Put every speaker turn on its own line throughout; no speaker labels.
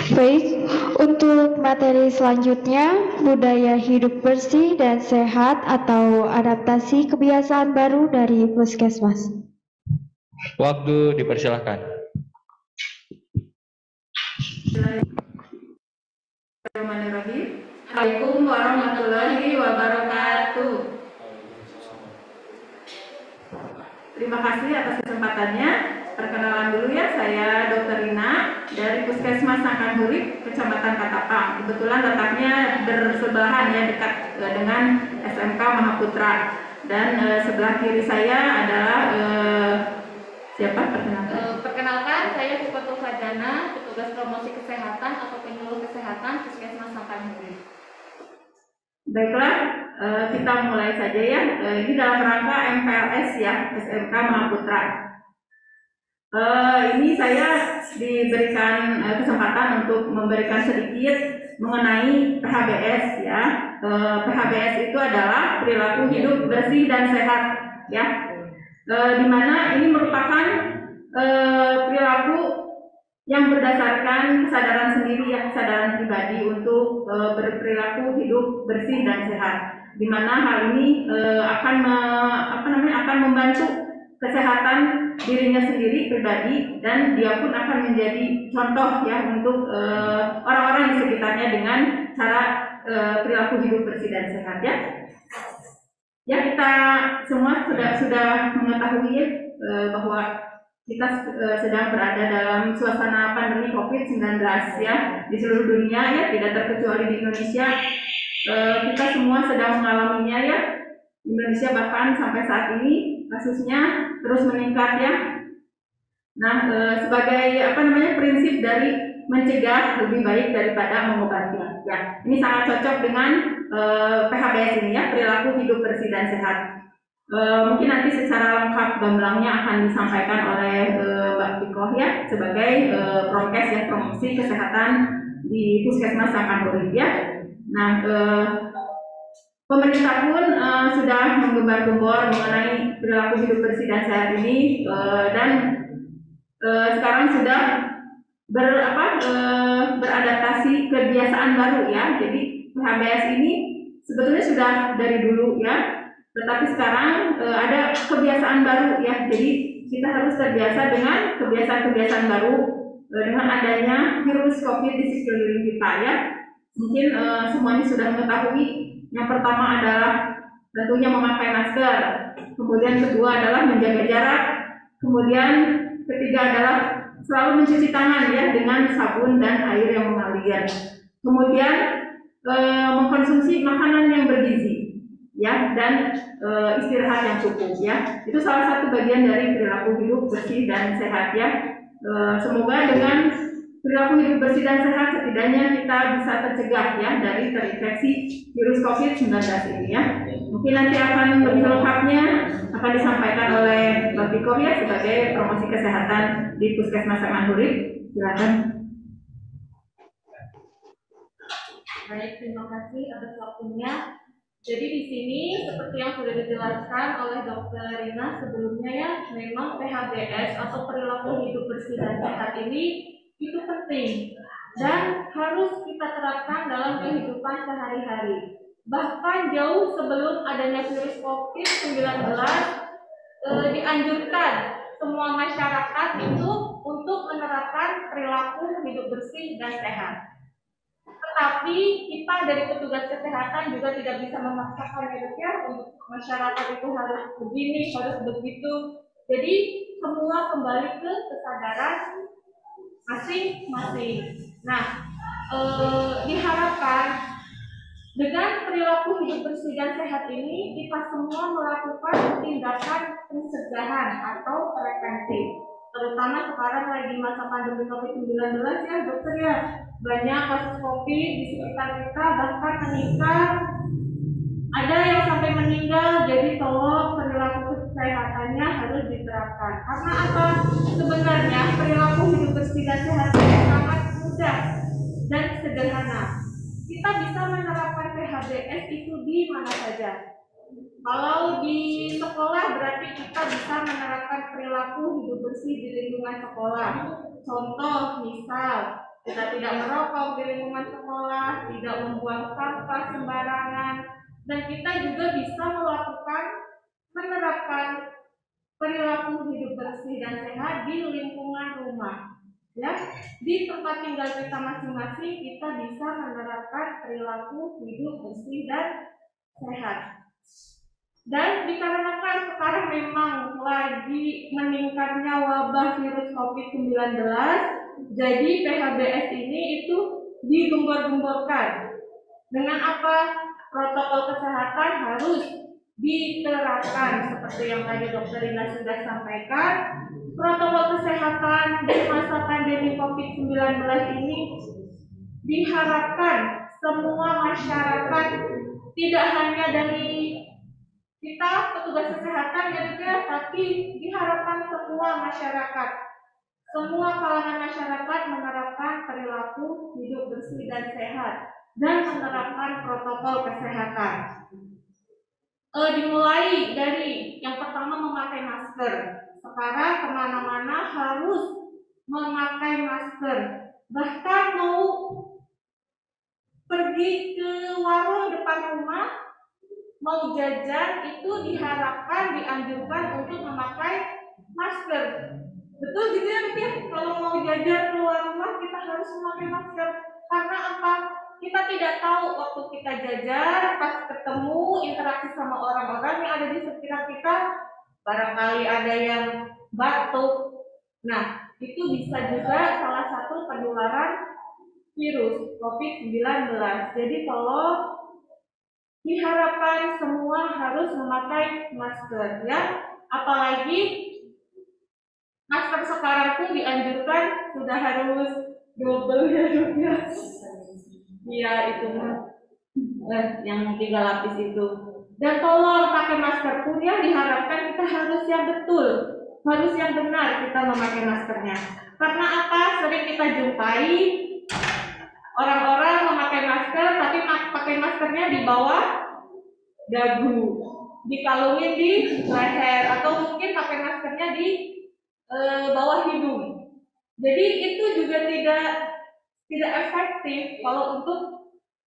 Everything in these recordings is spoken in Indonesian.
Baik, untuk materi selanjutnya, budaya hidup bersih dan sehat atau adaptasi kebiasaan baru dari Puskesmas.
Waktu dipersilahkan.
Bismillahirrahmanirrahim. Assalamualaikum warahmatullahi wabarakatuh. Terima kasih atas kesempatannya. Perkenalan dulu ya, saya Dr. Rina dari Puskesmas Sangkan Hurip, Kecamatan Katapang. Kebetulan letaknya bersebelahan ya, dekat dengan SMK Mahaputra. Dan sebelah kiri saya adalah siapa?
Perkenalkan, saya Fukoto Fadana, petugas promosi kesehatan atau penyuluh kesehatan Puskesmas Sangkan Hurip.
Baiklah, kita mulai saja ya. Ini dalam rangka MPLS ya, SMK Mahaputra. Ini saya diberikan kesempatan untuk memberikan sedikit mengenai PHBS ya. PHBS itu adalah perilaku hidup bersih dan sehat ya. Di mana ini merupakan perilaku yang berdasarkan kesadaran sendiri ya, kesadaran pribadi untuk berperilaku hidup bersih dan sehat. Di mana hal ini akan membantu kesehatan dirinya sendiri pribadi, dan dia pun akan menjadi contoh ya untuk orang-orang di sekitarnya dengan cara perilaku hidup bersih dan sehat ya. Ya, kita semua sudah mengetahui ya, bahwa kita sedang berada dalam suasana pandemi COVID-19 ya di seluruh dunia ya, tidak terkecuali di Indonesia. Kita semua sedang mengalaminya ya. Indonesia bahkan sampai saat ini kasusnya terus meningkat ya. Nah, sebagai prinsip dari mencegah lebih baik daripada mengobati ya. Ini sangat cocok dengan PHBS ini ya, perilaku hidup bersih dan sehat. Mungkin nanti secara lengkap gamblangnya akan disampaikan oleh Mbak Pikoh ya, sebagai prokes ya, promosi kesehatan di Puskesmas Sangkan Hurip ya. Nah, pemerintah pun sudah menggembar-gembor mengenai perilaku hidup bersih dan sehat ini, dan sekarang sudah beradaptasi kebiasaan baru ya. Jadi PHBS ini sebetulnya sudah dari dulu ya, tetapi sekarang ada kebiasaan baru ya. Jadi kita harus terbiasa dengan kebiasaan-kebiasaan baru dengan adanya virus COVID di sekeliling kita ya. Mungkin semuanya sudah mengetahui. Yang pertama adalah tentunya memakai masker, kemudian kedua adalah menjaga jarak, kemudian ketiga adalah selalu mencuci tangan ya dengan sabun dan air yang mengalir, kemudian mengkonsumsi makanan yang bergizi ya, dan istirahat yang cukup ya. Itu salah satu bagian dari perilaku hidup bersih dan sehat ya. Semoga dengan perilaku hidup bersih dan sehat setidaknya kita bisa tercegah ya dari terinfeksi virus COVID-19 ini ya. Mungkin nanti akan lebih lengkapnya akan disampaikan oleh Mbak Piko ya, sebagai promosi kesehatan di Puskesmas Sangkan Hurip. Silakan.
Baik, terima kasih atas waktunya. Jadi di sini seperti yang sudah dijelaskan oleh Dr. Rina sebelumnya ya, memang PHBS atau perilaku hidup bersih dan sehat ini itu penting dan harus kita terapkan dalam kehidupan sehari-hari. Bahkan jauh sebelum adanya virus COVID-19 dianjurkan semua masyarakat itu untuk menerapkan perilaku hidup bersih dan sehat. Tetapi kita dari petugas kesehatan juga tidak bisa memaksakan ya, untuk masyarakat itu harus begini, harus begitu. Jadi semua kembali ke kesadaran masing-masing. Nah, diharapkan dengan perilaku hidup bersih dan sehat ini kita semua melakukan tindakan pencegahan atau preventif. Terutama sekarang lagi masa pandemi COVID-19 ya dokter ya, banyak kasus COVID di sekitar kita bahkan meningkat, ada yang sampai meninggal. Jadi tolong perilaku kesehatannya harus diterapkan. Karena apa? Sebenarnya perilaku hidup bersih dan sehat sangat mudah dan sederhana. Kita bisa menerapkan PHBS itu di mana saja. Kalau di sekolah berarti kita bisa menerapkan perilaku hidup bersih di lingkungan sekolah. Contoh misal Kita tidak merokok di lingkungan sekolah, tidak membuang sampah sembarangan, dan kita juga bisa menerapkan perilaku hidup bersih dan sehat di lingkungan rumah. Ya, di tempat tinggal kita masing-masing kita bisa menerapkan perilaku hidup bersih dan sehat. Dan dikarenakan sekarang memang lagi meningkatnya wabah virus COVID-19, jadi PHBS ini itu digembor-gemborkan. Dengan apa? Protokol kesehatan harus diterapkan seperti yang tadi Dokter Ina sudah sampaikan. Protokol kesehatan di masa pandemi COVID-19 ini diharapkan semua masyarakat, tidak hanya dari kita petugas kesehatan ya juga, tapi diharapkan semua masyarakat, semua kalangan masyarakat menerapkan perilaku hidup bersih dan sehat dan menerapkan protokol kesehatan. Dimulai dari yang pertama memakai masker. Sekarang kemana-mana harus memakai masker. Bahkan mau pergi ke warung depan rumah, mau jajan itu diharapkan, dianjurkan untuk memakai masker. Betul gitu ya, kalau mau jajan keluar rumah kita harus memakai masker. Karena apa? Kita tidak tahu waktu kita jajan, pas ketemu interaksi sama orang-orang yang ada di sekitar kita, barangkali ada yang batuk. Nah, itu bisa juga salah satu penularan virus COVID-19. Jadi tolong diharapkan semua harus memakai masker ya. Apalagi masker sekarang pun dianjurkan sudah harus double ya. Iya itu yang 3 lapis itu. Dan tolong pakai masker pun ya diharapkan kita harus yang betul, harus yang benar kita memakai maskernya. Karena apa? Sering kita jumpai orang-orang memakai masker tapi pakai maskernya di bawah dagu, dikalungin di leher, atau mungkin pakai maskernya di bawah hidung. Jadi itu juga tidak efektif kalau untuk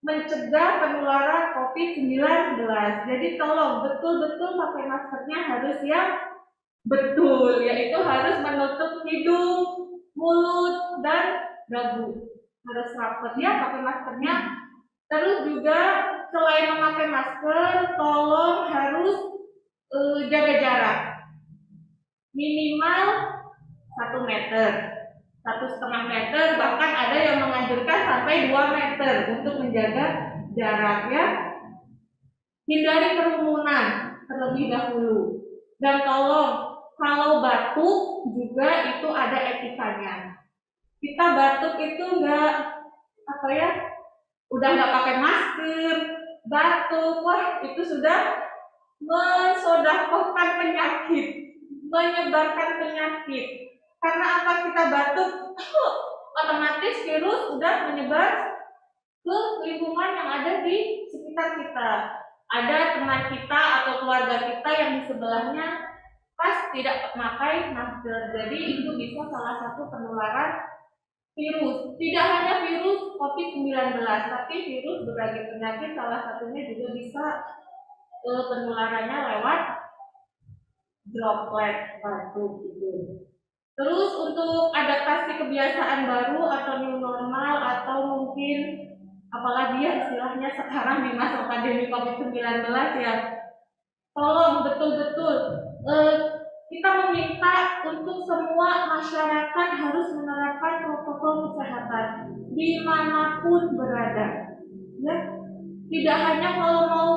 mencegah penularan COVID-19. Jadi tolong betul-betul pakai maskernya harus yang betul, yaitu harus menutup hidung, mulut, dan dagu. Harus rapat ya pakai maskernya. Terus juga selain memakai masker, tolong harus jaga jarak minimal 1 meter, 1,5 meter, bahkan ada yang menganjurkan sampai 2 meter untuk menjaga jarak ya. Hindari kerumunan terlebih dahulu. Dan tolong kalau batuk juga itu ada etikanya. Kita batuk itu udah nggak pakai masker, batuk, wah itu sudah mensodakohkan penyakit, menyebarkan penyakit. Karena apa? Kita batuk, otomatis virus sudah menyebar ke lingkungan yang ada di sekitar kita. Ada teman kita atau keluarga kita yang di sebelahnya pas tidak memakai masker. Jadi itu bisa salah satu penularan virus. Tidak hanya virus COVID-19, tapi virus berbagai penyakit, salah satunya juga bisa penularannya lewat droplet batuk gitu. Terus untuk adaptasi kebiasaan baru atau new normal, atau mungkin apalagi ya istilahnya sekarang di masa pandemi COVID-19 ya, tolong betul-betul kita meminta untuk semua masyarakat harus menerapkan protokol kesehatan dimanapun berada ya. Tidak hanya kalau mau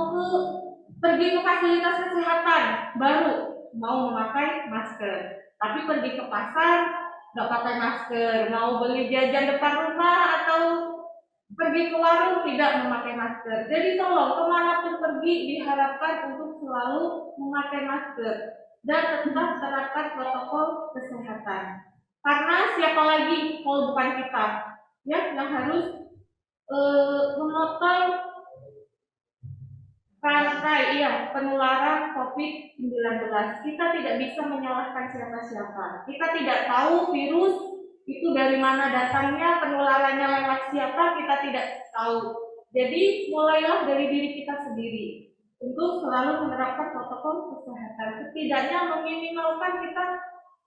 pergi ke fasilitas kesehatan baru mau memakai masker, tapi pergi ke pasar nggak pakai masker, mau beli jajan depan rumah atau pergi ke warung tidak memakai masker. Jadi tolong kemanapun pergi diharapkan untuk selalu memakai masker dan tetap terapkan protokol kesehatan. Karena siapa lagi kalau bukan kita ya yang harus memotong rantai penularan COVID-19. Kita tidak bisa menyalahkan siapa-siapa. Kita tidak tahu virus itu dari mana datangnya, penularannya lewat siapa, kita tidak tahu. Jadi mulailah dari diri kita sendiri untuk selalu menerapkan protokol kesehatan, setidaknya meminimalkan kita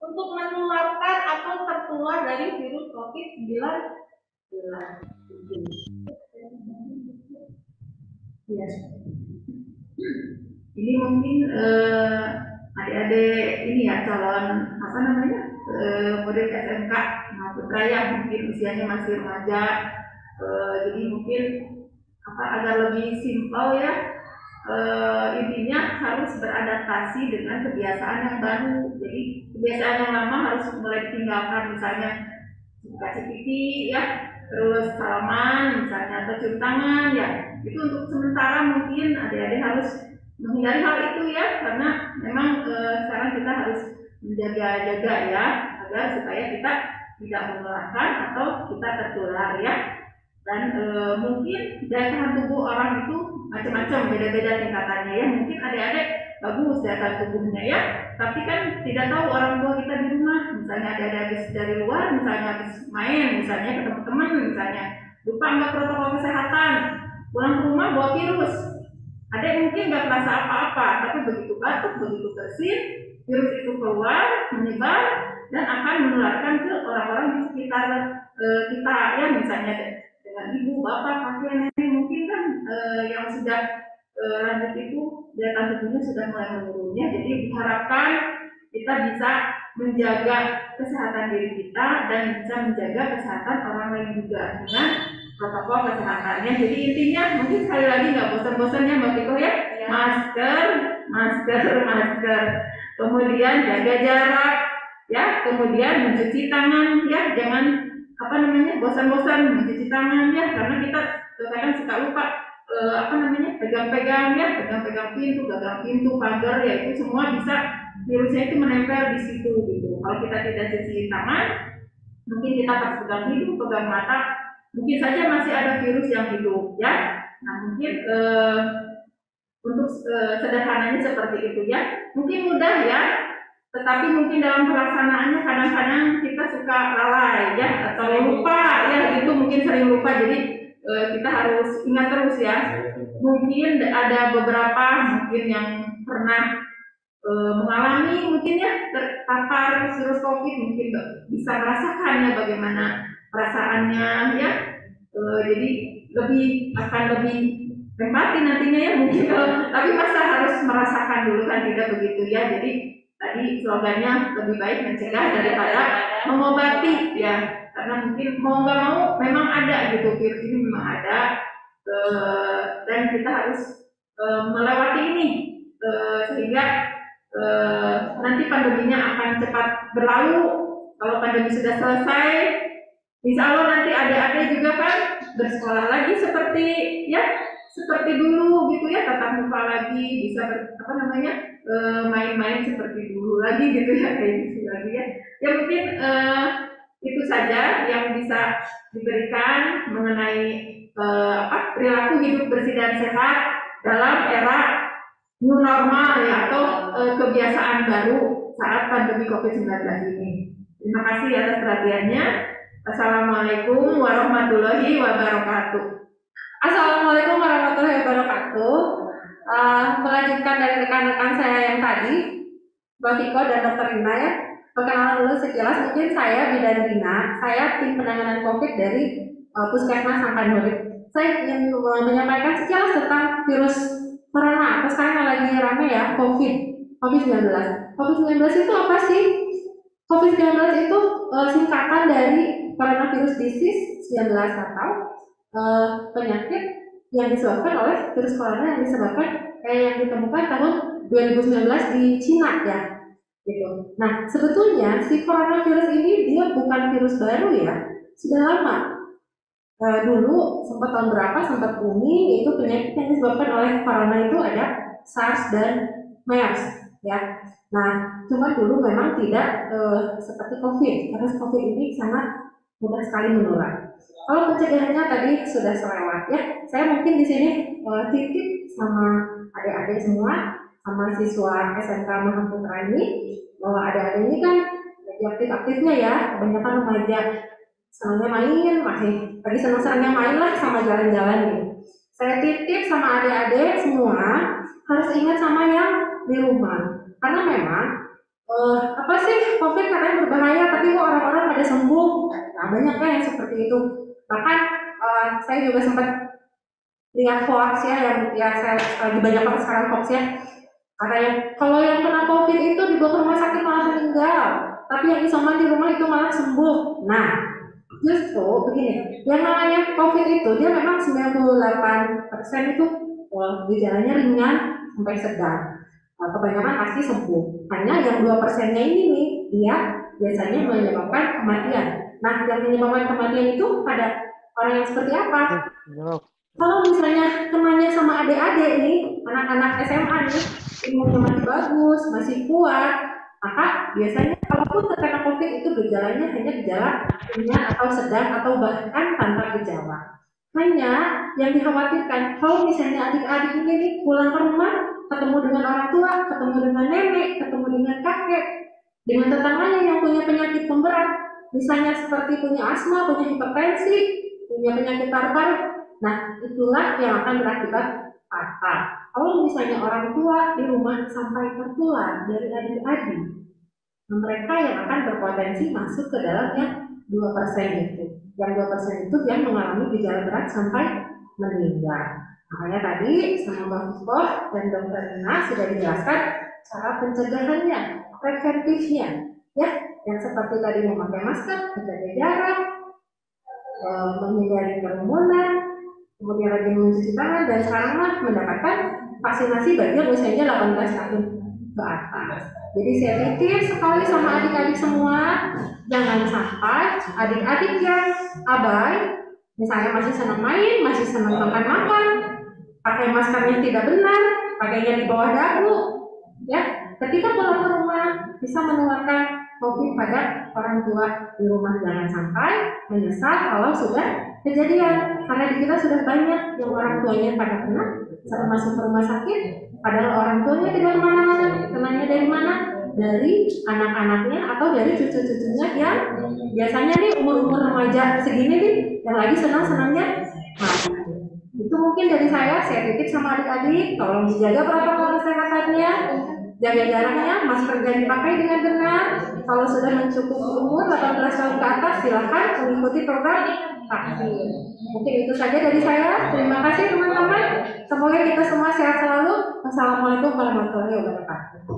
untuk menularkan atau tertular dari virus COVID-19.
Ya. Ini mungkin adik-adik ini ya calon apa namanya murid SMK putra ya, mungkin usianya masih remaja, jadi mungkin agar lebih simpel ya, intinya harus beradaptasi dengan kebiasaan yang baru. Jadi kebiasaan yang lama harus mulai ditinggalkan, misalnya kasih pipi ya, terus salaman misalnya, atau cium tangan ya, itu untuk sementara mungkin adik-adik harus menghindari hal itu ya, karena memang sekarang kita harus menjaga-jaga ya, agar supaya kita tidak menularkan atau kita tertular ya. Dan mungkin daya tahan tubuh orang itu macam-macam, beda-beda tingkatannya ya. Mungkin adik-adik bagus daya tahan tubuhnya ya, tapi kan tidak tahu orang tua kita di rumah, misalnya ada habis dari luar, misalnya habis main, misalnya ketemu teman, misalnya lupa nggak protokol kesehatan, pulang ke rumah bawa virus. Adik mungkin nggak terasa apa-apa, tapi begitu batuk, begitu bersin, virus itu keluar, menyebar, dan akan menularkan ke orang-orang di sekitar kita ya, misalnya dengan ibu, bapak, kakek, nenek, mungkin kan yang sudah lanjut itu daya tahan tubuhnya sudah mulai menurunnya. Jadi diharapkan kita bisa menjaga kesehatan diri kita dan bisa menjaga kesehatan orang lain juga dengan protokol kesehatannya. Jadi intinya mungkin sekali lagi nggak bosan-bosannya Mbak Tiko ya, masker, kemudian jaga jarak ya, kemudian mencuci tangan ya, jangan bosan-bosan mencuci tangan ya, karena kita kadang suka lupa pegang-pegang pintu, gagang pintu, pagar ya, itu semua bisa virusnya itu menempel di situ gitu. Kalau kita tidak cuci tangan, mungkin kita pas pegang hidung, pegang mata, mungkin saja masih ada virus yang hidup ya. Nah mungkin untuk sederhananya seperti itu ya. Mungkin mudah ya, tetapi mungkin dalam pelaksanaannya kadang-kadang kita suka lalai ya, atau lupa ya, gitu mungkin sering lupa. Jadi kita harus ingat terus ya. Mungkin ada beberapa mungkin yang pernah mengalami mungkin ya terpapar virus COVID, mungkin bisa merasakan ya bagaimana perasaannya ya. Jadi akan lebih empati nantinya ya mungkin tapi masa harus merasakan dulu kan, tidak begitu ya. Jadi tadi slogannya lebih baik mencegah daripada mengobati ya, karena mungkin mau nggak mau memang ada gitu, virus ini memang ada, dan kita harus melewati ini sehingga nanti pandeminya akan cepat berlalu. Kalau pandemi sudah selesai, insya Allah nanti adik-adik juga kan bersekolah lagi seperti dulu gitu ya, tatap muka lagi, bisa main-main seperti dulu lagi gitu ya, kayak gitu lagi ya. Ya mungkin itu saja yang bisa diberikan mengenai perilaku hidup bersih dan sehat dalam era new normal ya, atau kebiasaan baru saat pandemi COVID-19 ini. Terima kasih atas perhatiannya. Assalamualaikum warahmatullahi wabarakatuh.
Assalamualaikum warahmatullahi wabarakatuh. Melanjutkan dari rekan-rekan saya yang tadi, Mbak Tiko dan Dr. Rina ya. Perkenalan dulu sekilas, mungkin saya Bidan Rina, saya tim penanganan COVID dari Puskesmas Sangkan Murid. Saya ingin menyampaikan sekilas tentang virus corona atau sekarang yang lagi ramai ya, COVID-19. COVID-19 itu apa sih? COVID-19 itu singkatan dari coronavirus disease 19 atau penyakit yang disebabkan oleh virus corona yang ditemukan tahun 2019 di Cina ya. Gitu. Nah, sebetulnya si coronavirus ini dia bukan virus baru ya, sudah lama. Dulu sempat tahun berapa sempat booming, itu penyakit yang disebabkan oleh corona itu ada SARS dan MERS ya. Nah, cuma dulu memang tidak seperti COVID, karena COVID ini sangat mudah sekali menular. Kalau pencegahannya tadi sudah selewat ya, saya mungkin di sini titip sama adik-adik semua, sama siswa SMK Mahaputra ini, bahwa adik-adik ini kan aktif-aktifnya ya, kebanyakan remaja senangnya main, masih lagi senang-senangnya main lah sama jalan-jalan gitu. Saya titip sama adik-adik semua harus ingat sama yang di rumah, karena memang apa sih COVID katanya berbahaya, tapi kok orang-orang pada sembuh. Nah banyak kan yang seperti itu. Bahkan saya juga sempat lihat hoax ya, yang ya saya lagi banyak banget sekarang hoax ya. Katanya kalau yang kena COVID itu dibawa ke rumah sakit malah meninggal, tapi yang isoman di rumah itu malah sembuh. Nah, justru begini, yang namanya COVID itu dia memang 98% itu gejalanya ringan sampai sedang. Kebanyakan pasti sembuh. Hanya yang 2%-nya ini nih, dia biasanya menyebabkan kematian. Nah, yang menyebabkan kematian itu pada orang yang seperti apa? Kalau misalnya kenanya sama adik-adik nih, anak-anak SMA nih, imunnya masih bagus, masih kuat, maka biasanya kalaupun terkena COVID itu gejalanya hanya gejala ringan atau sedang atau bahkan tanpa gejala. Hanya yang dikhawatirkan kalau misalnya adik-adik ini nih pulang ke rumah, ketemu dengan orang tua, ketemu dengan nenek, ketemu dengan kakek, dengan tetangganya yang punya penyakit pemberat, misalnya seperti punya asma, punya hipertensi, punya penyakit paru-paru. Nah, itulah yang akan berakibat fatal. Kalau misalnya orang tua di rumah sampai tertular dari adik-adik, mereka yang akan berpotensi masuk ke dalam yang 2% itu. Yang 2% itu yang mengalami gejala berat sampai meninggal. Makanya tadi sama Mbak Fuspo dan Dr. Rina sudah dijelaskan cara pencegahannya, preventifnya, ya, yang seperti tadi memakai masker, menjaga jarak, menghindari kerumunan, kemudian lagi mencuci tangan, dan sekarang mah mendapatkan vaksinasi bagi yang usianya 18 tahun ke atas. Jadi saya titip sekali sama adik-adik semua, jangan sampai adik-adik yang abai, misalnya masih senang main, masih senang makan-makan, pakai maskernya tidak benar, pakainya di bawah dagu, ya, ketika pulang ke rumah bisa menularkan COVID pada orang tua di rumah. Jangan sampai menyesal kalau sudah kejadian, karena di kita sudah banyak yang orang tuanya pada kena sampai masuk ke rumah sakit, padahal orang tuanya tidak kemana-mana. Kenanya dari mana? Dari anak-anaknya atau dari cucu-cucunya yang biasanya nih umur-umur remaja segini nih yang lagi senang-senangnya main. Itu mungkin dari saya titip sama adik-adik, tolong dijaga protokol kesehatannya, jaga jaraknya, masker jangan dipakai dengan benar. Kalau sudah mencukupi umur 18 tahun ke atas, silahkan mengikuti program vaksin. Mungkin itu saja dari saya. Terima kasih teman-teman. Semoga kita semua sehat selalu. Wassalamualaikum warahmatullahi wabarakatuh.